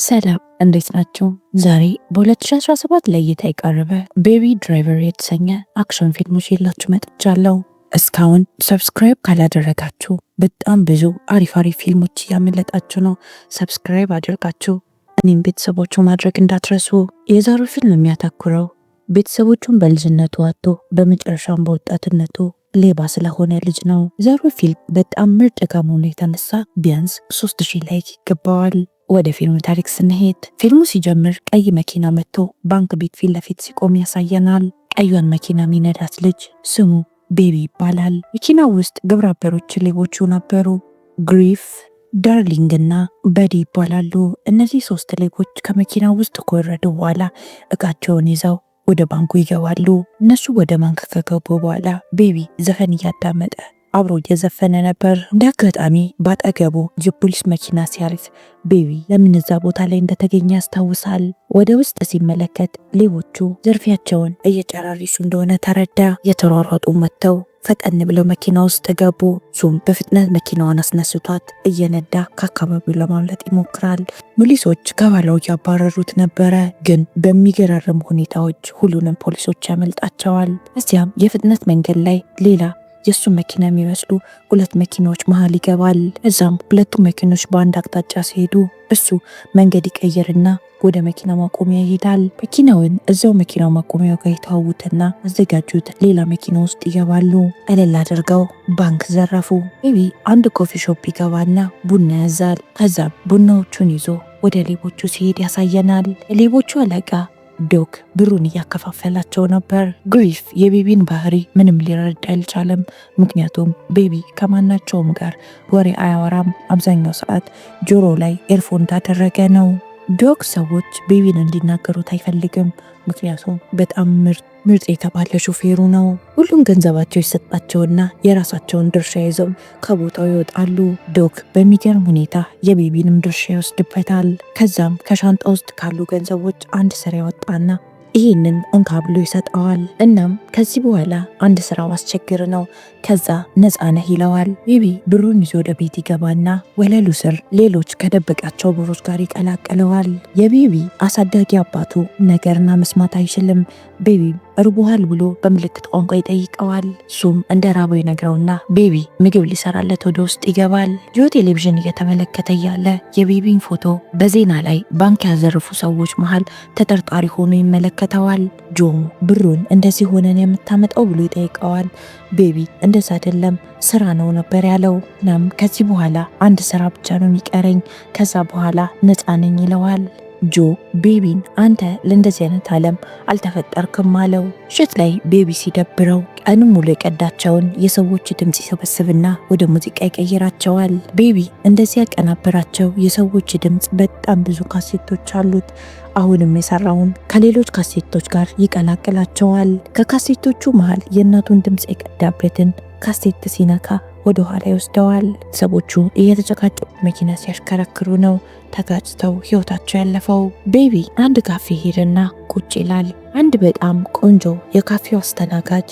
ሰላም እንዴት ናችሁ? ዛሬ በ2017 ለእይታ የቀረበ ቤቢ ድራይቨር የተሰኘ አክሽን ፊልሞች የላችሁ መጥቻለሁ። እስካሁን ሰብስክራይብ ካላደረጋችሁ በጣም ብዙ አሪፍ ፊልሞች እያመለጣችሁ ነው። ሰብስክራይብ አድርጋችሁ እኔም ቤተሰቦቹ ማድረግ እንዳትረሱ። የዛሬው ፊልም የሚያተኩረው ቤተሰቦቹን በልጅነቱ አጥቶ በመጨረሻም በወጣትነቱ ሌባ ስለሆነ ልጅ ነው። ዛሬው ፊልም በጣም ምርጥ ከመሆኑ የተነሳ ቢያንስ 3000 ላይክ ይገባዋል። ወደ ፊልሙ ታሪክ ስንሄድ ፊልሙ ሲጀምር ቀይ መኪና መጥቶ ባንክ ቤት ፊት ለፊት ሲቆም ያሳየናል። ቀዩን መኪና የሚነዳት ልጅ ስሙ ቤቢ ይባላል። መኪናው ውስጥ ግብረ አበሮች ሌቦቹ ነበሩ። ግሪፍ፣ ዳርሊንግ እና በዲ ይባላሉ። እነዚህ 3 ሌቦች ከመኪናው ውስጥ ከወረዱ በኋላ እቃቸውን ይዘው ወደ ባንኩ ይገባሉ። እነሱ ወደ ባንክ ከገቡ በኋላ ቤቢ ዘፈን እያዳመጠ አብሮ እየዘፈነ ነበር። እንደ አጋጣሚ ባጠገቡ የፖሊስ መኪና ሲያልፍ ቤቢ ለምን እዛ ቦታ ላይ እንደተገኘ ያስታውሳል። ወደ ውስጥ ሲመለከት ሌቦቹ ዝርፊያቸውን እየጨራረሱ እንደሆነ ተረዳ። የተሯሯጡ መጥተው ፈጠን ብለው መኪና ውስጥ ገቡ። ሱም በፍጥነት መኪናዋን አስነስቷት እየነዳ ከአካባቢው ለማምለጥ ይሞክራል። ፖሊሶች ከኋላው እያባረሩት ነበረ፣ ግን በሚገራርም ሁኔታዎች ሁሉንም ፖሊሶች ያመልጣቸዋል። እዚያም የፍጥነት መንገድ ላይ ሌላ የሱ መኪና የሚመስሉ 2 መኪናዎች መሃል ይገባል። እዛም 2ቱ መኪኖች በአንድ አቅጣጫ ሲሄዱ እሱ መንገድ ይቀይርና ወደ መኪና ማቆሚያ ይሄዳል። መኪናውን እዛው መኪና ማቆሚያው ጋር የተዋውትና አዘጋጁት ሌላ መኪና ውስጥ ይገባሉ። ቀለል አድርገው ባንክ ዘረፉ። ቤቢ አንድ ኮፊ ሾፕ ይገባና ቡና ያዛል። ከዛም ቡናዎቹን ይዞ ወደ ሌቦቹ ሲሄድ ያሳየናል። ሌቦቹ አለቃ ዶክ ብሩን እያከፋፈላቸው ነበር። ግሪፍ የቤቢን ባህሪ ምንም ሊረዳ አልቻለም። ምክንያቱም ቤቢ ከማናቸውም ጋር ወሬ አያወራም። አብዛኛው ሰዓት ጆሮ ላይ ኤርፎን ታደረገ ነው። ዶክ ሰዎች ቤቢን እንዲናገሩት አይፈልግም። ምክንያቱም በጣም ምርጥ የተባለ ሾፌሩ ነው። ሁሉም ገንዘባቸው ይሰጣቸውና የራሳቸውን ድርሻ ይዘው ከቦታው ይወጣሉ። ዶክ በሚገርም ሁኔታ የቤቢንም ድርሻ ይወስድበታል። ከዛም ከሻንጣ ውስጥ ካሉ ገንዘቦች አንድ ስራ ያወጣና ይህንን እንካ ብሎ ይሰጠዋል። እናም ከዚህ በኋላ አንድ ስራ ማስቸግር ነው፣ ከዛ ነፃ ነህ ይለዋል። ቤቢ ብሩን ይዞ ወደ ቤት ይገባና ወለሉ ስር ሌሎች ከደበቃቸው ብሮች ጋር ይቀላቅለዋል። የቤቢ አሳዳጊ አባቱ ነገርና መስማት አይችልም። ቤቢ እርቦሃል ብሎ በምልክት ቋንቋ ይጠይቀዋል። እሱም እንደ ራበው ይነግረውና ቤቢ ምግብ ሊሰራለት ወደ ውስጥ ይገባል። ጆ ቴሌቪዥን እየተመለከተ እያለ የቤቢን ፎቶ በዜና ላይ ባንክ ያዘረፉ ሰዎች መሃል ተጠርጣሪ ሆኖ ይመለከተዋል። ጆም ብሩን እንደዚህ ሆነን የምታመጣው ብሎ ይጠይቀዋል። ቤቢ እንደዛ አይደለም ስራ ነው ነበር ያለው። ናም ከዚህ በኋላ አንድ ስራ ብቻ ነው የሚቀረኝ፣ ከዛ በኋላ ነፃ ነኝ ይለዋል። ጆ ቤቢን አንተ ለእንደዚህ አይነት ዓለም አልተፈጠርክም አለው። ምሽት ላይ ቤቢ ሲደብረው ቀን ሙሉ የቀዳቸውን የሰዎች ድምጽ ይሰበስብና ወደ ሙዚቃ ይቀይራቸዋል። ቤቢ እንደዚህ ያቀናበራቸው የሰዎች ድምጽ በጣም ብዙ ካሴቶች አሉት። አሁንም የሰራውን ከሌሎች ካሴቶች ጋር ይቀላቅላቸዋል። ከካሴቶቹ መሃል የእናቱን ድምጽ የቀዳበትን ካሴት ሲነካ ወደ ኋላ ይወስደዋል። ሰዎቹ እየተጨቃጨቁ መኪና ሲያሽከረክሩ ነው ተጋጭተው ህይወታቸው ያለፈው። ቤቢ አንድ ካፌ ሄደና ቁጭ ይላል። አንድ በጣም ቆንጆ የካፌው አስተናጋጅ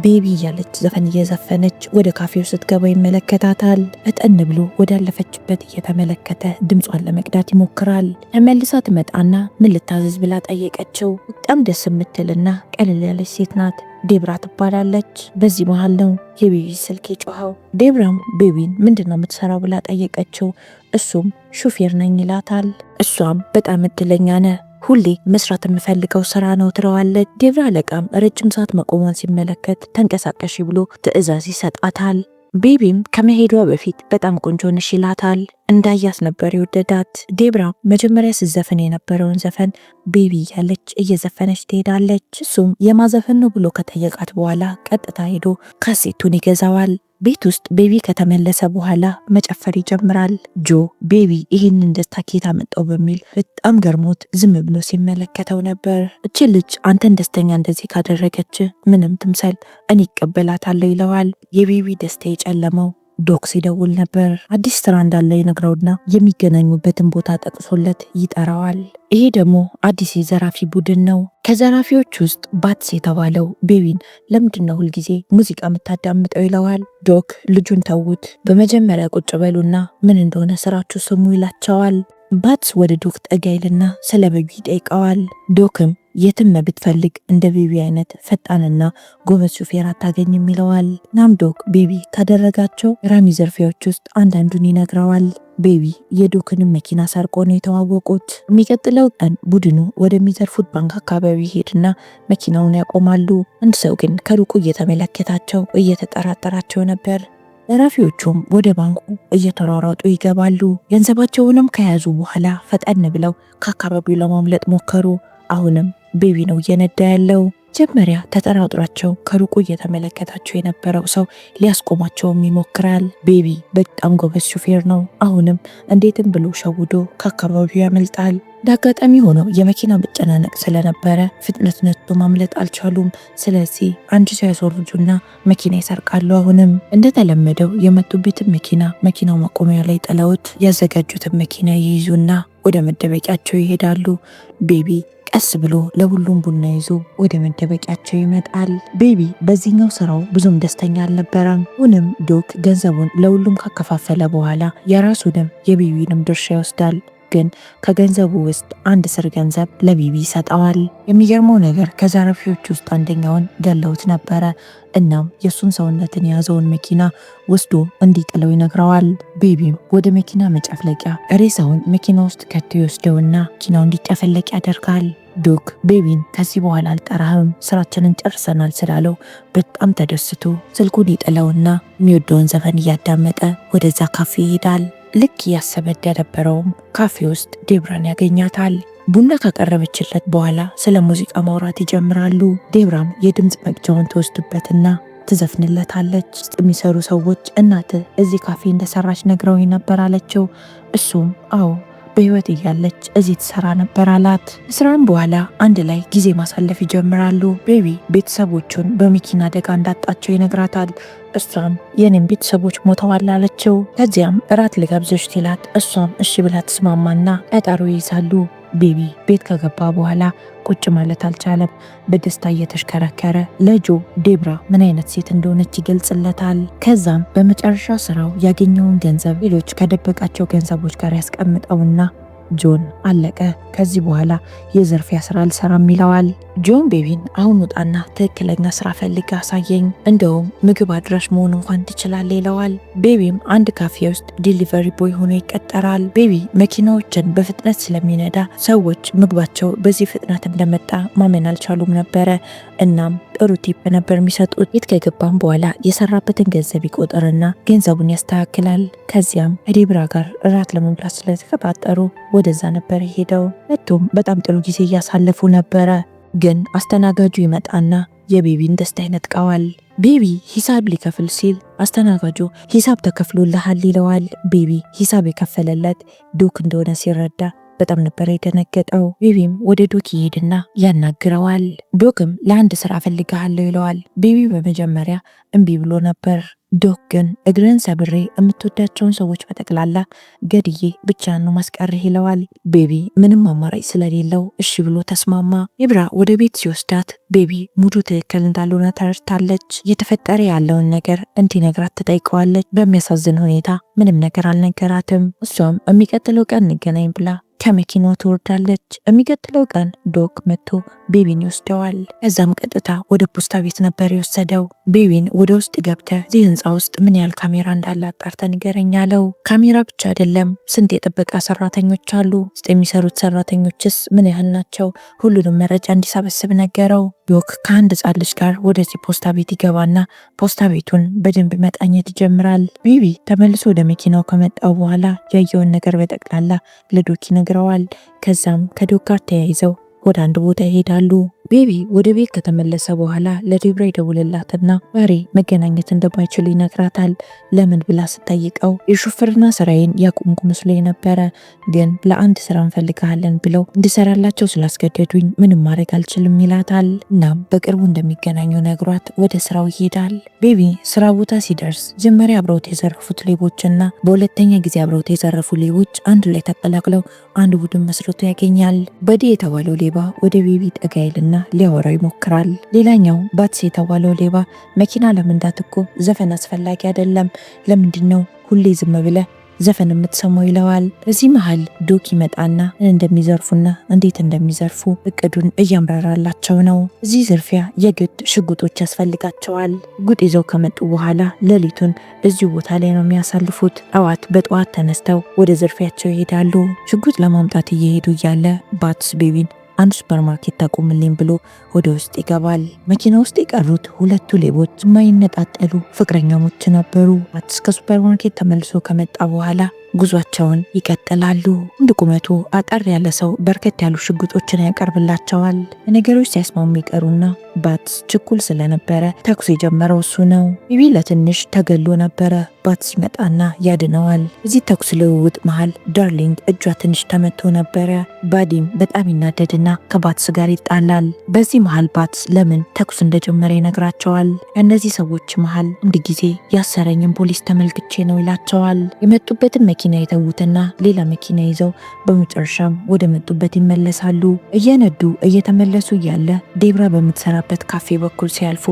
ቤቢ እያለች ዘፈን እየዘፈነች ወደ ካፌው ስትገባ ይመለከታታል። ፈጠን ብሎ ወዳለፈችበት እየተመለከተ ድምጿን ለመቅዳት ይሞክራል። ተመልሳ ትመጣና ምን ልታዘዝ ብላ ጠየቀችው። በጣም ደስ የምትልና ቀለል ያለች ሴት ናት። ዴብራ ትባላለች። በዚህ መሃል ነው የቤቢ ስልክ የጮኸው። ዴብራም ቤቢን ምንድነው የምትሰራው ብላ ጠየቀችው። እሱም ሹፌር ነኝ ይላታል። እሷም በጣም እድለኛ ነህ፣ ሁሌ መስራት የምፈልገው ስራ ነው ትለዋለች። ዴብራ አለቃም ረጅም ሰዓት መቆሟን ሲመለከት ተንቀሳቀሽ ብሎ ትዕዛዝ ይሰጣታል። ቤቢም ከመሄዷ በፊት በጣም ቆንጆ ነሽ ይላታል። እንዳያስ ነበር የወደዳት። ዴብራ መጀመሪያ ስትዘፍን የነበረውን ዘፈን ቤቢ እያለች እየዘፈነች ትሄዳለች። እሱም የማዘፈን ነው ብሎ ከጠየቃት በኋላ ቀጥታ ሄዶ ካሴቱን ይገዛዋል። ቤት ውስጥ ቤቢ ከተመለሰ በኋላ መጨፈር ይጀምራል። ጆ ቤቢ ይህንን ደስታ ከየት አመጣው በሚል በጣም ገርሞት ዝም ብሎ ሲመለከተው ነበር። እቺ ልጅ አንተን ደስተኛ እንደዚህ ካደረገች ምንም ትምሰል፣ እኔ ይቀበላታለሁ ይለዋል። የቤቢ ደስታ የጨለመው ዶክ ሲደውል ነበር። አዲስ ስራ እንዳለ ይነግረውና የሚገናኙበትን ቦታ ጠቅሶለት ይጠራዋል። ይሄ ደግሞ አዲስ የዘራፊ ቡድን ነው። ከዘራፊዎች ውስጥ ባትስ የተባለው ቤቢን ለምንድነው ሁልጊዜ ሙዚቃ የምታዳምጠው ይለዋል። ዶክ ልጁን ተውት፣ በመጀመሪያ ቁጭ በሉና ምን እንደሆነ ስራችሁ ስሙ ይላቸዋል። ባትስ ወደ ዶክ ጠጋይልና ስለ ቤቢ ይጠይቀዋል። ዶክም የትም ብትፈልግ እንደ ቤቢ አይነት ፈጣንና ጎበዝ ሹፌር አታገኝም ይለዋል። ናም ዶክ ቤቢ ካደረጋቸው ራሚ ዘርፊያዎች ውስጥ አንዳንዱን ይነግረዋል። ቤቢ የዶክንም መኪና ሰርቆ ነው የተዋወቁት። የሚቀጥለው ቀን ቡድኑ ወደሚዘርፉት ባንክ አካባቢ ሄድና መኪናውን ያቆማሉ። አንድ ሰው ግን ከሩቁ እየተመለከታቸው እየተጠራጠራቸው ነበር። ዘራፊዎቹም ወደ ባንኩ እየተሯሯጡ ይገባሉ። ገንዘባቸውንም ከያዙ በኋላ ፈጠን ብለው ከአካባቢው ለማምለጥ ሞከሩ። አሁንም ቤቢ ነው እየነዳ ያለው። መጀመሪያ ተጠራጥሯቸው ከሩቁ እየተመለከታቸው የነበረው ሰው ሊያስቆማቸውም ይሞክራል። ቤቢ በጣም ጎበዝ ሹፌር ነው። አሁንም እንዴትም ብሎ ሸውዶ ከአካባቢው ያመልጣል። እንዳጋጣሚ ሆነው የመኪና መጨናነቅ ስለነበረ ፍጥነት ነጥቶ ማምለጥ አልቻሉም። ስለዚህ አንድ ሰው ያስወርዱና መኪና ይሰርቃሉ። አሁንም እንደተለመደው የመጡበትን መኪናው ማቆሚያ ላይ ጥለውት ያዘጋጁትን መኪና ይይዙና ወደ መደበቂያቸው ይሄዳሉ። ቤቢ ቀስ ብሎ ለሁሉም ቡና ይዞ ወደ መደበቂያቸው ይመጣል። ቤቢ በዚህኛው ስራው ብዙም ደስተኛ አልነበረም። ሁንም ዶክ ገንዘቡን ለሁሉም ካከፋፈለ በኋላ የራሱንም የቤቢንም ድርሻ ይወስዳል። ግን ከገንዘቡ ውስጥ አንድ ስር ገንዘብ ለቤቢ ይሰጠዋል። የሚገርመው ነገር ከዘራፊዎች ውስጥ አንደኛውን ገለውት ነበረ። እናም የሱን ሰውነትን የያዘውን መኪና ወስዶ እንዲጥለው ይነግረዋል። ቤቢም ወደ መኪና መጨፍለቂያ ሬሳውን መኪና ውስጥ ከቶ ይወስደውና መኪናው እንዲጨፈለቅ ያደርጋል። ዶክ ቤቢን ከዚህ በኋላ አልጠራህም ስራችንን ጨርሰናል ስላለው በጣም ተደስቶ ስልኩን ይጥለውና የሚወደውን ዘፈን እያዳመጠ ወደዛ ካፌ ይሄዳል። ልክ እያሰበ እንደነበረውም ካፌ ውስጥ ዴብራን ያገኛታል። ቡና ካቀረበችለት በኋላ ስለ ሙዚቃ ማውራት ይጀምራሉ። ዴብራም የድምፅ መቅጃውን ትወስድበትና ትዘፍንለታለች። ውስጥ የሚሰሩ ሰዎች እናትህ እዚህ ካፌ እንደሰራች ነግረውኝ ነበር አለችው። እሱም አዎ በህይወት እያለች እዚህ ትሰራ ነበር አላት። ስራም በኋላ አንድ ላይ ጊዜ ማሳለፍ ይጀምራሉ። ቤቢ ቤተሰቦቹን በመኪና አደጋ እንዳጣቸው ይነግራታል። እሷም የኔም ቤተሰቦች ሞተዋል አለችው። ከዚያም እራት ልጋብዝሽ ሲላት እሷም እሺ ብላ ተስማማና ቀጠሮ ይይዛሉ። ቤቢ ቤት ከገባ በኋላ ቁጭ ማለት አልቻለም። በደስታ እየተሽከረከረ ለጆ ዴብራ ምን አይነት ሴት እንደሆነች ይገልጽለታል። ከዛም በመጨረሻ ስራው ያገኘውን ገንዘብ ሌሎች ከደበቃቸው ገንዘቦች ጋር ያስቀምጠውና ጆን አለቀ፣ ከዚህ በኋላ የዘርፊያ ስራ አልሰራም ይለዋል። ጆን ቤቢን አሁን ውጣና ትክክለኛ ስራ ፈልግ አሳየኝ፣ እንደውም ምግብ አድራሽ መሆን እንኳን ትችላለህ ይለዋል። ቤቢም አንድ ካፌ ውስጥ ዲሊቨሪ ቦይ ሆኖ ይቀጠራል። ቤቢ መኪናዎችን በፍጥነት ስለሚነዳ ሰዎች ምግባቸው በዚህ ፍጥነት እንደመጣ ማመን አልቻሉም ነበረ። እናም ጥሩ ቲፕ ነበር የሚሰጡት። ቤት ከገባም በኋላ የሰራበትን ገንዘብ ይቆጥርና ገንዘቡን ያስተካክላል። ከዚያም ከዴብራ ጋር እራት ለመብላት ስለተቀጣጠሩ ወደዛ ነበር ሄደው። ሁለቱም በጣም ጥሩ ጊዜ እያሳለፉ ነበረ። ግን አስተናጋጁ ይመጣና የቤቢን ደስታ ይነጥቀዋል። ቤቢ ሂሳብ ሊከፍል ሲል አስተናጋጁ ሂሳብ ተከፍሎልሃል ይለዋል። ቤቢ ሂሳብ የከፈለለት ዶክ እንደሆነ ሲረዳ በጣም ነበር የደነገጠው። ቤቢም ወደ ዶክ ይሄድና ያናግረዋል። ዶክም ለአንድ ስራ ፈልግሃለሁ ይለዋል። ቤቢ በመጀመሪያ እምቢ ብሎ ነበር። ዶክ ግን እግርን ሰብሬ የምትወዳቸውን ሰዎች በጠቅላላ ገድዬ ብቻ ነው ማስቀርህ ይለዋል። ቤቢ ምንም አማራጭ ስለሌለው እሺ ብሎ ተስማማ። ዴብራ ወደ ቤት ሲወስዳት ቤቢ ሙሉ ትክክል እንዳልሆነ ተረድታለች። እየተፈጠረ ያለውን ነገር እንዲነግራት ትጠይቀዋለች። በሚያሳዝን ሁኔታ ምንም ነገር አልነገራትም። እሷም የሚቀጥለው ቀን እንገናኝ ብላ ከመኪናው ትወርዳለች። የሚቀጥለው ቀን ዶክ መጥቶ ቤቢን ይወስደዋል። ከዛም ቀጥታ ወደ ፖስታ ቤት ነበር የወሰደው። ቤቢን ወደ ውስጥ ገብተ እዚህ ህንፃ ውስጥ ምን ያህል ካሜራ እንዳለ አጣርተህ ንገረኝ አለው። ካሜራ ብቻ አይደለም ስንት የጥበቃ ሰራተኞች አሉ፣ ውስጥ የሚሰሩት ሰራተኞችስ ምን ያህል ናቸው፣ ሁሉንም መረጃ እንዲሰበስብ ነገረው። ዶክ ከአንድ ህፃን ልጅ ጋር ወደዚህ ፖስታ ቤት ይገባና ፖስታ ቤቱን በደንብ መቃኘት ይጀምራል። ቤቢ ተመልሶ ወደ መኪናው ከመጣው በኋላ ያየውን ነገር በጠቅላላ ለዶክ ይነግረዋል። ከዛም ከዶክ ጋር ተያይዘው ወደ አንድ ቦታ ይሄዳሉ። ቤቢ ወደ ቤት ከተመለሰ በኋላ ለዴብራ ይደውልላትና ዛሬ መገናኘት እንደማይችል ይነግራታል። ለምን ብላ ስጠይቀው የሹፍርና ስራዬን ያቆምኩ መስሎ ነበረ፣ ግን ለአንድ ስራ እንፈልግሃለን ብለው እንድሰራላቸው ስላስገደዱኝ ምንም ማድረግ አልችልም ይላታል። እናም በቅርቡ እንደሚገናኙ ነግሯት ወደ ስራው ይሄዳል። ቤቢ ስራ ቦታ ሲደርስ መጀመሪያ አብረውት የዘረፉት ሌቦችና በሁለተኛ ጊዜ አብረውት የዘረፉ ሌቦች አንድ ላይ ተቀላቅለው አንድ ቡድን መስርቶ ያገኛል። በዲ የተባለው ሌባ ወደ ቤቢ ጠጋ ይልና ሊያወራው ይሞክራል። ሌላኛው ባትስ የተባለው ሌባ መኪና ለመንዳት እኮ ዘፈን አስፈላጊ አይደለም፣ ለምንድነው ሁሌ ዝም ብለህ ዘፈን የምትሰማው ይለዋል። በዚህ መሃል ዶክ ይመጣና እንደሚዘርፉና እንዴት እንደሚዘርፉ እቅዱን እያምራራላቸው ነው። እዚህ ዝርፊያ የግድ ሽጉጦች ያስፈልጋቸዋል። ሽጉጥ ይዘው ከመጡ በኋላ ሌሊቱን እዚሁ ቦታ ላይ ነው የሚያሳልፉት። በጠዋት ተነስተው ወደ ዝርፊያቸው ይሄዳሉ። ሽጉጥ ለማምጣት እየሄዱ እያለ ባትስ ቤቢን አንድ ሱፐርማርኬት ታቆምልኝ ብሎ ወደ ውስጥ ይገባል። መኪና ውስጥ የቀሩት ሁለቱ ሌቦች የማይነጣጠሉ ፍቅረኛሞች ነበሩ። ባትስ ከሱፐርማርኬት ተመልሶ ከመጣ በኋላ ጉዟቸውን ይቀጥላሉ። እንደ ቁመቱ አጠር ያለ ሰው በርከት ያሉ ሽጉጦችን ያቀርብላቸዋል። ነገሮች ሲያስማሙ ይቀሩና ባትስ ችኩል ስለነበረ ተኩስ የጀመረው እሱ ነው። ቤቢ ለትንሽ ተገሎ ነበረ። ባትስ ይመጣና ያድነዋል። እዚህ ተኩስ ልውውጥ መሃል ዳርሊንግ እጇ ትንሽ ተመቶ ነበረ። ባዲም በጣም ይናደድና ከባትስ ጋር ይጣላል። በዚህ መሃል ባትስ ለምን ተኩስ እንደጀመረ ይነግራቸዋል። ከእነዚህ ሰዎች መሃል አንድ ጊዜ ያሰረኝን ፖሊስ ተመልክቼ ነው ይላቸዋል። የመጡበትን መኪና የተዉትና ሌላ መኪና ይዘው በመጨረሻም ወደ መጡበት ይመለሳሉ። እየነዱ እየተመለሱ እያለ ዴብራ በምትሰራበት ካፌ በኩል ሲያልፉ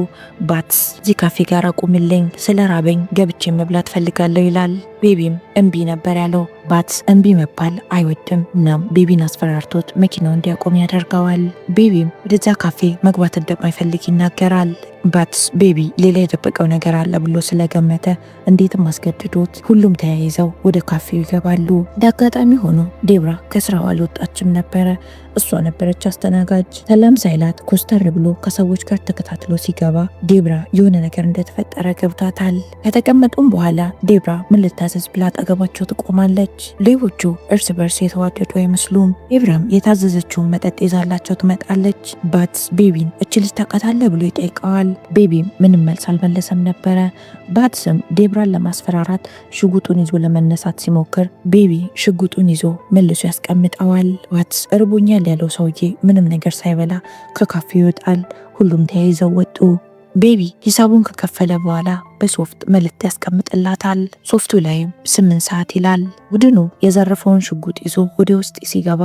ባትስ እዚህ ካፌ ጋር አቁምልኝ፣ ስለ ራበኝ ገብቼ መብላት ፈልጋለሁ ይላል። ቤቢም እምቢ ነበር ያለው። ባትስ እምቢ መባል አይወድም። እናም ቤቢን አስፈራርቶት መኪናው እንዲያቆም ያደርገዋል። ቤቢም ወደዛ ካፌ መግባት እንደማይፈልግ ይናገራል። ባትስ ቤቢ ሌላ የደበቀው ነገር አለ ብሎ ስለገመተ እንዴትም አስገድዶት ሁሉም ተያይዘው ወደ ካፌው ይገባሉ። እንደ አጋጣሚ ሆኖ ዴብራ ከስራው አልወጣችም ነበረ። እሷ ነበረች አስተናጋጅ። ሰላም ሳይላት ኮስተር ብሎ ከሰዎች ጋር ተከታትሎ ሲገባ ዴብራ የሆነ ነገር እንደተፈጠረ ገብቷታል። ከተቀመጡም በኋላ ዴብራ ምን ልታዘዝ ብላ አጠገባቸው ትቆማለች። ሌቦቹ እርስ በርስ የተዋደዱ አይመስሉም። ዴብራም የታዘዘችውን መጠጥ ይዛላቸው ትመጣለች። ባትስ ቤቢን እች ልጅ ታውቃታለህ ብሎ ይጠይቀዋል። ቤቢም ምንም መልስ አልመለሰም ነበረ። ባትስም ዴብራን ለማስፈራራት ሽጉጡን ይዞ ለመነሳት ሲሞክር ቤቢ ሽጉጡን ይዞ መልሶ ያስቀምጠዋል። ባትስ እርቦኛል ያለው ሰውዬ ምንም ነገር ሳይበላ ከካፌው ይወጣል። ሁሉም ተያይዘው ወጡ። ቤቢ ሂሳቡን ከከፈለ በኋላ በሶፍት መልእክት ያስቀምጥላታል። ሶፍቱ ላይም 8 ሰዓት ይላል። ቡድኑ የዘረፈውን ሽጉጥ ይዞ ወደ ውስጥ ሲገባ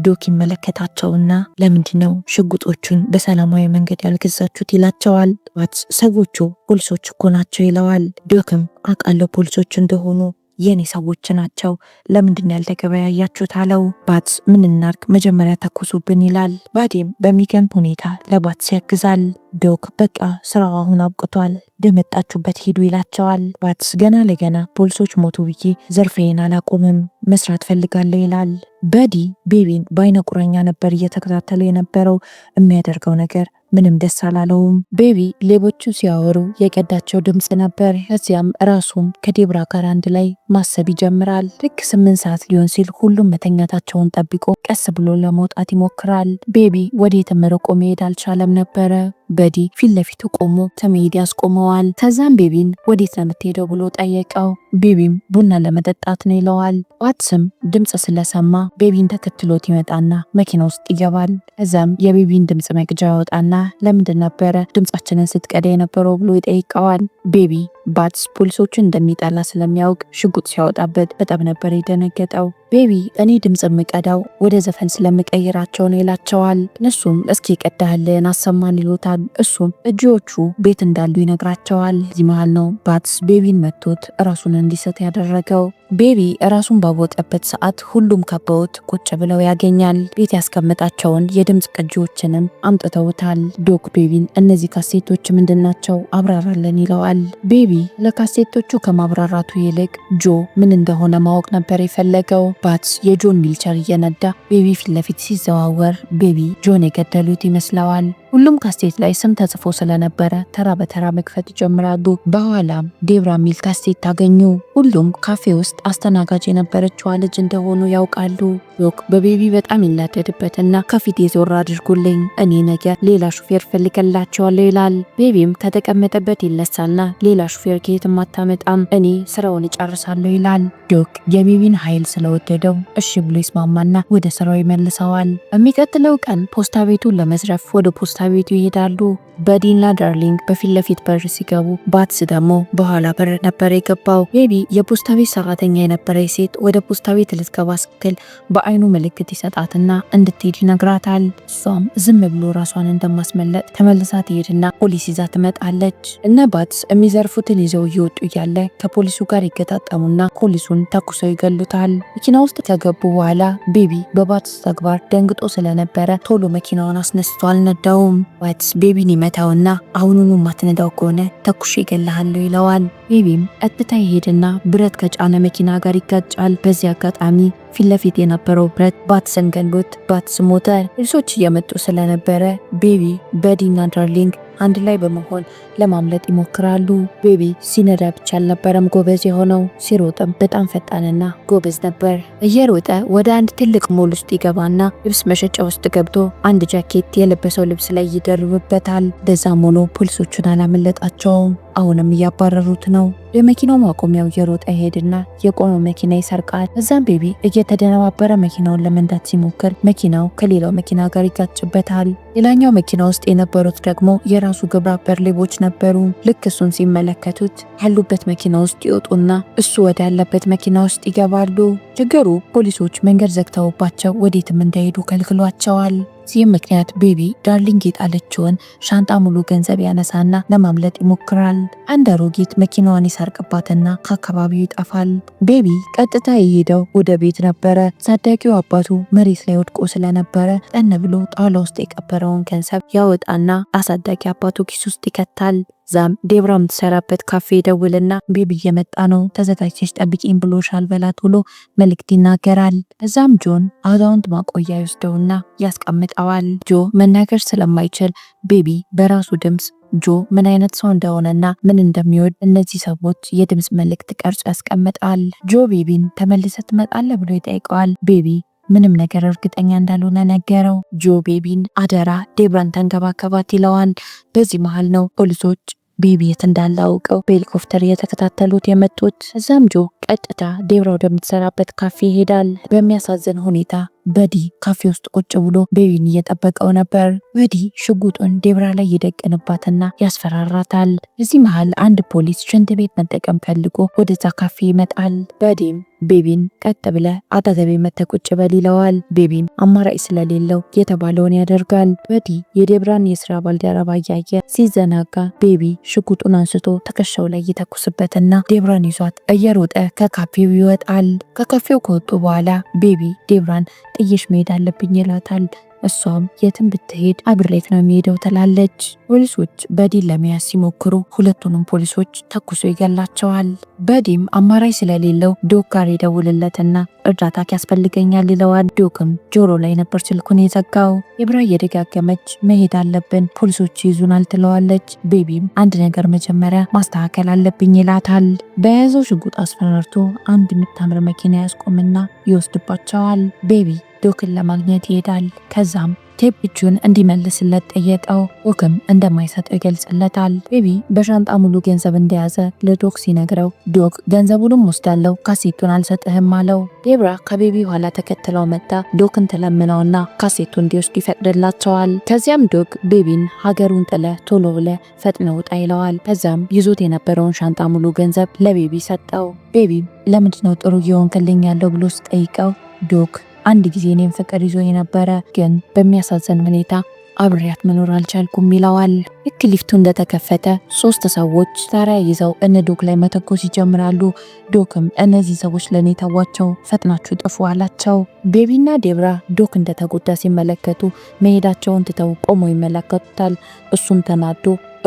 ዶክ ይመለከታቸውና ለምንድነው ሽጉጦቹን በሰላማዊ መንገድ ያልገዛችሁት ይላቸዋል። ባትስ ሰዎቹ ፖሊሶች እኮ ናቸው ይለዋል። ዶክም አውቃለሁ ፖሊሶች እንደሆኑ የኔ ሰዎች ናቸው፣ ለምንድን ያልተገበያያችሁት አለው። ባትስ ምን እናርግ መጀመሪያ ተኩሱብን ይላል። ባዲም በሚገርም ሁኔታ ለባትስ ያግዛል። ዶክ በቃ ስራው አሁን አብቅቷል፣ ደመጣችሁበት ሂዱ ይላቸዋል። ባትስ ገና ለገና ፖሊሶች ሞቱ ብዬ ዘርፌን አላቆምም፣ መስራት ፈልጋለሁ ይላል። ባዲ ቤቢን በአይነ ቁራኛ ነበር እየተከታተለ የነበረው። የሚያደርገው ነገር ምንም ደስ አላለውም። ቤቢ ሌቦቹ ሲያወሩ የቀዳቸው ድምፅ ነበር። እዚያም ራሱም ከዴብራ ጋር አንድ ላይ ማሰብ ይጀምራል። ልክ 8 ሰዓት ሊሆን ሲል ሁሉም መተኛታቸውን ጠብቆ ቀስ ብሎ ለመውጣት ይሞክራል። ቤቢ ወዴትም ርቆ መሄድ አልቻለም ነበረ። ባዲ ፊት ለፊቱ ቆሞ ተመሄድ ያስቆመዋል። ከዛም ቤቢን ወዴት ነው የምትሄደው ብሎ ጠየቀው። ቤቢም ቡና ለመጠጣት ነው ይለዋል። ባትስም ድምፅ ስለሰማ ቤቢን ተከትሎት ይመጣና መኪና ውስጥ ይገባል። ከዛም የቤቢን ድምፅ መቅጃ ያወጣና ለምንድን ነበረ ድምፃችንን ስትቀዳ የነበረው ብሎ ይጠይቀዋል። ቤቢ ባትስ ፖሊሶችን እንደሚጠላ ስለሚያውቅ ሽጉጥ ሲያወጣበት በጣም ነበር የደነገጠው። ቤቢ እኔ ድምፅ የምቀዳው ወደ ዘፈን ስለምቀይራቸው ነው ይላቸዋል። እነሱም እስኪ ቀዳህልን አሰማን ይሉታል። እሱም እጆቹ ቤት እንዳሉ ይነግራቸዋል። እዚህ መሃል ነው ባትስ ቤቢን መቶት ራሱን እንዲስት ያደረገው። ቤቢ ራሱን ባወቀበት ሰዓት ሁሉም ከበውት ቁጭ ብለው ያገኛል። ቤት ያስቀመጣቸውን የድምፅ ቅጂዎችንም አምጥተውታል። ዶክ ቤቢን እነዚህ ካሴቶች ምንድናቸው አብራራለን ይለዋል። ቤቢ ለካሴቶቹ ከማብራራቱ ይልቅ ጆ ምን እንደሆነ ማወቅ ነበር የፈለገው። ባትስ የጆን ዊልቸር እየነዳ ቤቢ ፊት ለፊት ሲዘዋወር ቤቢ ጆን የገደሉት ይመስለዋል። ሁሉም ካሴት ላይ ስም ተጽፎ ስለነበረ ተራ በተራ መክፈት ይጀምራሉ። በኋላም ዴብራ ሚል ካሴት ታገኙ። ሁሉም ካፌ ውስጥ አስተናጋጅ የነበረችዋ ልጅ እንደሆኑ ያውቃሉ። ዶክ በቤቢ በጣም ይናደድበትና ከፊት የዞር አድርጉልኝ፣ እኔ ነገ ሌላ ሹፌር ፈልገላቸዋለሁ ይላል። ቤቢም ከተቀመጠበት ይነሳና ሌላ ሹፌር ከየትም አታመጣም፣ እኔ ስራውን እጨርሳለሁ ይላል። ዶክ የቤቢን ኃይል ስለወደደው እሺ ብሎ ይስማማና ወደ ስራው ይመልሰዋል። በሚቀጥለው ቀን ፖስታ ቤቱን ለመዝረፍ ወደ ፖስታ ቤቱ ይሄዳሉ። በዲና ዳርሊንግ በፊት ለፊት በር ሲገቡ ባትስ ደግሞ በኋላ በር ነበር የገባው። ቤቢ የፖስታ ቤት ሰራተኛ የነበረች ሴት ወደ ፖስታ ቤት ልትገባ ስትል በአይኑ ምልክት ይሰጣትና እንድትሄድ ይነግራታል። እሷም ዝም ብሎ ራሷን እንደማስመለጥ ተመልሳ ትሄድና ፖሊስ ይዛ ትመጣለች። እነ ባትስ የሚዘርፉትን ይዘው እየወጡ እያለ ከፖሊሱ ጋር ይገጣጠሙና ፖሊሱን ተኩሰው ይገሉታል። መኪና ውስጥ ከገቡ በኋላ ቤቢ በባትስ ተግባር ደንግጦ ስለነበረ ቶሎ መኪናውን አስነስቶ አልነዳውም። ባትስ ቤቢን መታውና አሁኑኑ ማትነዳው ከሆነ ተኩሽ ይገላሃለሁ ይለዋል። ቤቢም ቀጥታ ይሄድና ብረት ከጫነ መኪና ጋር ይጋጫል። በዚህ አጋጣሚ ፊት ለፊት የነበረው ብረት ባትስን ገሎት ባትስ ሞተ። ፖሊሶች እየመጡ ስለነበረ ቤቢ በዲና ዳርሊንግ አንድ ላይ በመሆን ለማምለጥ ይሞክራሉ። ቤቢ ሲነዳ ብቻ አልነበረም ጎበዝ የሆነው፣ ሲሮጥም በጣም ፈጣንና ጎበዝ ነበር። እየሮጠ ወደ አንድ ትልቅ ሞል ውስጥ ይገባና ልብስ መሸጫ ውስጥ ገብቶ አንድ ጃኬት የለበሰው ልብስ ላይ ይደርብበታል። እንደዛም ሆኖ ፖሊሶቹን አላመለጣቸውም። አሁንም እያባረሩት ነው። የመኪናው ማቆሚያው እየሮጠ ይሄድና የቆመው መኪና ይሰርቃል። እዛም ቤቢ እየተደነባበረ መኪናውን ለመንዳት ሲሞክር መኪናው ከሌላው መኪና ጋር ይጋጭበታል። ሌላኛው መኪና ውስጥ የነበሩት ደግሞ የራሱ ግብረ አበር ሌቦች ነበሩ። ልክ እሱን ሲመለከቱት ያሉበት መኪና ውስጥ ይወጡና እሱ ወደ ያለበት መኪና ውስጥ ይገባሉ። ችግሩ ፖሊሶች መንገድ ዘግተውባቸው ወዴትም እንዳይሄዱ ከልክሏቸዋል። በዚህም ምክንያት ቤቢ ዳርሊንግ የጣለችውን ሻንጣ ሙሉ ገንዘብ ያነሳና ለማምለጥ ይሞክራል። አንድ አሮጊት መኪናዋን ይሰርቅባትና ከአካባቢው ይጠፋል። ቤቢ ቀጥታ የሄደው ወደ ቤት ነበረ። ሳዳጊው አባቱ መሬት ላይ ወድቆ ስለነበረ ጠን ብሎ ጣውላ ውስጥ የቀበረውን ገንዘብ ያወጣና አሳዳጊ አባቱ ኪስ ውስጥ ይከታል። ዛም ዴብራ የምትሰራበት ካፌ ደውልና ቤቢ እየመጣ ነው ተዘጋጅተሽ ጠብቂኝ ብሎሻል በላት ብሎ መልእክት ይናገራል። እዛም ጆን አዛውንት ማቆያ ይወስደውና ያስቀምጠዋል። ጆ መናገር ስለማይችል ቤቢ በራሱ ድምፅ ጆ ምን አይነት ሰው እንደሆነና ምን እንደሚወድ እነዚህ ሰዎች የድምፅ መልእክት ቀርጾ ያስቀምጣል። ጆ ቤቢን ተመልሰ ትመጣለህ ብሎ ይጠይቀዋል። ቤቢ ምንም ነገር እርግጠኛ እንዳልሆነ ነገረው። ጆ ቤቢን አደራ ዴብራን ተንከባከባት ይለዋል። በዚህ መሃል ነው ፖሊሶች ቤቢ የት እንዳለ አውቀው በሄሊኮፕተር እየተከታተሉት የመጡት። እዛም ጆ ቀጥታ ዴብራ ወደምትሰራበት ካፌ ይሄዳል። በሚያሳዝን ሁኔታ በዲ ካፌ ውስጥ ቁጭ ብሎ ቤቢን እየጠበቀው ነበር። በዲ ሽጉጡን ዴብራ ላይ ይደቅንባትና ያስፈራራታል። እዚህ መሃል አንድ ፖሊስ ሽንት ቤት መጠቀም ፈልጎ ወደዛ ካፌ ይመጣል። በዲም ቤቢን ቀጥ ብለ አጠገቤ መተህ ቁጭ በል ይለዋል። ቤቢም አማራጭ ስለሌለው የተባለውን ያደርጋል። በዲ የዴብራን የስራ ባልደረባ እያየ ሲዘናጋ ቤቢ ሽጉጡን አንስቶ ትከሻው ላይ ይተኩስበትና ዴብራን ይዟት እየሮጠ ከካፌው ይወጣል። ከካፌው ከወጡ በኋላ ቤቢ ዴብራን ጥዬሽ መሄድ አለብኝ ይላታል። እሷም የትም ብትሄድ አብሬት ነው የሚሄደው ትላለች። ፖሊሶች በዲን ለመያዝ ሲሞክሩ ሁለቱንም ፖሊሶች ተኩሶ ይገላቸዋል። በዲም አማራጭ ስለሌለው ዶክ ጋር ይደውልለትና እርዳታ ያስፈልገኛል ይለዋል። ዶክም ጆሮ ላይ ነበር ስልኩን የዘጋው። የብራ እየደጋገመች መሄድ አለብን ፖሊሶች ይዙናል ትለዋለች። ቤቢም አንድ ነገር መጀመሪያ ማስተካከል አለብኝ ይላታል። በያዘው ሽጉጥ አስፈራርቶ አንድ የምታምር መኪና ያስቆምና ይወስድባቸዋል። ቤቢ ዶክን ለማግኘት ይሄዳል። ከዛም ቴፕ እጁን እንዲመልስለት ጠየቀው። ዶክም እንደማይሰጠው ይገልጽለታል። ቤቢ በሻንጣ ሙሉ ገንዘብ እንደያዘ ለዶክ ሲነግረው ዶክ ገንዘቡንም ወስዳለው ካሴቱን አልሰጥህም አለው። ዴብራ ከቤቢ ኋላ ተከትለው መጣ ዶክን ትለምነውና ካሴቱ እንዲወስድ ይፈቅድላቸዋል። ከዚያም ዶክ ቤቢን ሀገሩን ጥለ ቶሎ ብለ ፈጥነ ውጣ ይለዋል። ከዛም ይዞት የነበረውን ሻንጣ ሙሉ ገንዘብ ለቤቢ ሰጠው። ቤቢም ለምንድነው ጥሩ እየሆንክልኝ ያለው ብሎ ሲጠይቀው ዶክ አንድ ጊዜ እኔም ፍቅር ይዞ የነበረ ግን በሚያሳዝን ሁኔታ አብሬያት መኖር አልቻልኩም ይለዋል። ልክ ሊፍቱ እንደተከፈተ 3 ሰዎች ታሪያ ይዘው እነ ዶክ ላይ መተኮስ ይጀምራሉ። ዶክም እነዚህ ሰዎች ለኔ ተዋቸው፣ ፈጥናችሁ ጥፉ አላቸው። ቤቢና ዴብራ ዶክ እንደተጎዳ ሲመለከቱ መሄዳቸውን ትተው ቆሞ ይመለከቱታል። እሱም ተናዶ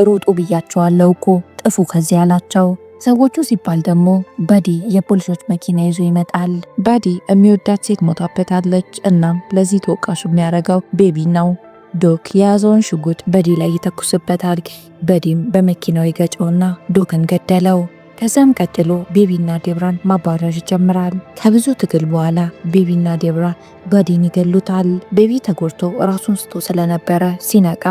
ሩጡ ብያቸዋለሁ እኮ ጥፉ ከዚህ አላቸው። ሰዎቹ ሲባል ደግሞ በዲ የፖሊሶች መኪና ይዞ ይመጣል። በዲ የሚወዳት ሴት ሞታበታለች። እናም ለዚህ ተወቃሹ የሚያደርገው ቤቢ ነው። ዶክ የያዘውን ሽጉጥ በዲ ላይ ይተኩስበታል። በዲም በመኪናው ይገጨውና ዶክን ገደለው። ከዛም ቀጥሎ ቤቢና ዴብራን ማባረር ይጀምራል። ከብዙ ትግል በኋላ ቤቢና ዴብራ በዲን ይገሉታል። ቤቢ ተጎድቶ ራሱን ስቶ ስለነበረ ሲነቃ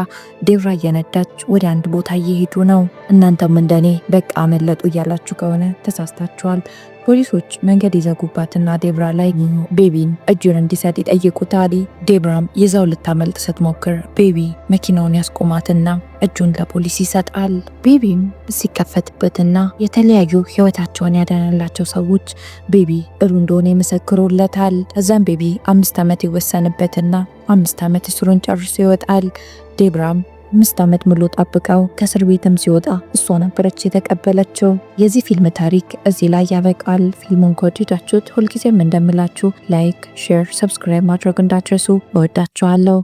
ዴብራ እየነዳች ወደ አንድ ቦታ እየሄዱ ነው። እናንተም እንደኔ በቃ አመለጡ እያላችሁ ከሆነ ተሳስታችኋል። ፖሊሶች መንገድ ይዘጉባትና ዴብራ ላይ ቤቢን እጁን እንዲሰጥ ይጠይቁታል። ዴብራም ይዘው ልታመልጥ ስትሞክር ቤቢ መኪናውን ያስቆማትና እጁን ለፖሊስ ይሰጣል። ቤቢም ሲከፈትበትና የተለያዩ ህይወታቸውን ያዳነላቸው ሰዎች ቤቢ ጥሩ እንደሆነ ይመሰክሩለታል። ከዛም ቤቢ 5 ዓመት ይወሰንበትና 5 ዓመት እስሩን ጨርሶ ይወጣል። ዴብራም 5 ዓመት ሙሉ ጠብቀው ከእስር ቤትም ሲወጣ እሷ ነበረች የተቀበለችው። የዚህ ፊልም ታሪክ እዚህ ላይ ያበቃል። ፊልሙን ከወደዳችሁት ሁልጊዜም እንደምላችሁ ላይክ፣ ሼር፣ ሰብስክራይብ ማድረግ እንዳትረሱ። እወዳችኋለሁ።